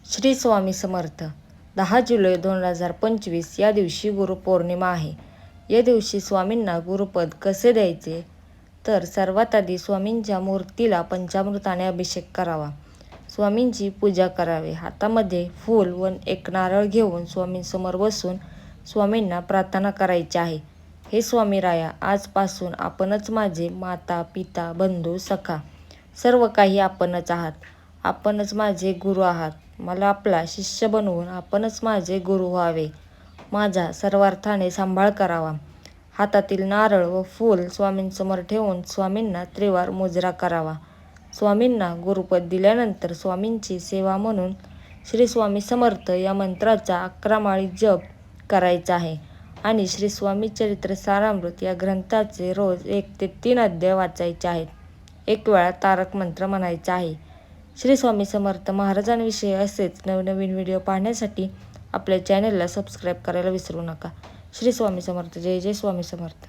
श्री स्वामी समर्थ. 10 जुलै 2025 या दिवशी गुरुपौर्णिमा आहे. या दिवशी स्वामींना गुरुपद कसे द्यायचे? तर सर्वात आधी स्वामींच्या मूर्तीला पंचामृताने अभिषेक करावा. स्वामींची पूजा करावी. हातामध्ये फूल व एक नारळ घेऊन स्वामींसमोर बसून स्वामींना प्रार्थना करायची आहे. हे स्वामीराया, आजपासून आपणच माझे माता, पिता, बंधू, सखा सर्व काही आपणच आहात. आपणच माझे गुरु आहात. मला आपला शिष्य बनवून आपणच माझे गुरु व्हावे. माझा सर्वार्थाने सांभाळ करावा. हातातील नारळ व फूल स्वामींसमोर ठेवून स्वामींना त्रिवार मुजरा करावा. स्वामींना गुरुपद दिल्यानंतर स्वामींची सेवा म्हणून श्री स्वामी समर्थ या मंत्राचा 11 माळी जप करायचा आहे आणि श्री स्वामी चरित्र सारामृत या ग्रंथाचे रोज 1 ते 3 अध्याय वाचायचे आहेत. 1 वेळा तारक मंत्र म्हणायचा आहे. श्री स्वामी समर्थ महाराजांविषयी असेच नवनवीन व्हिडिओ पाहण्यासाठी आपल्या चॅनलला सबस्क्राईब करायला विसरू नका. श्री स्वामी समर्थ. जय जय स्वामी समर्थ.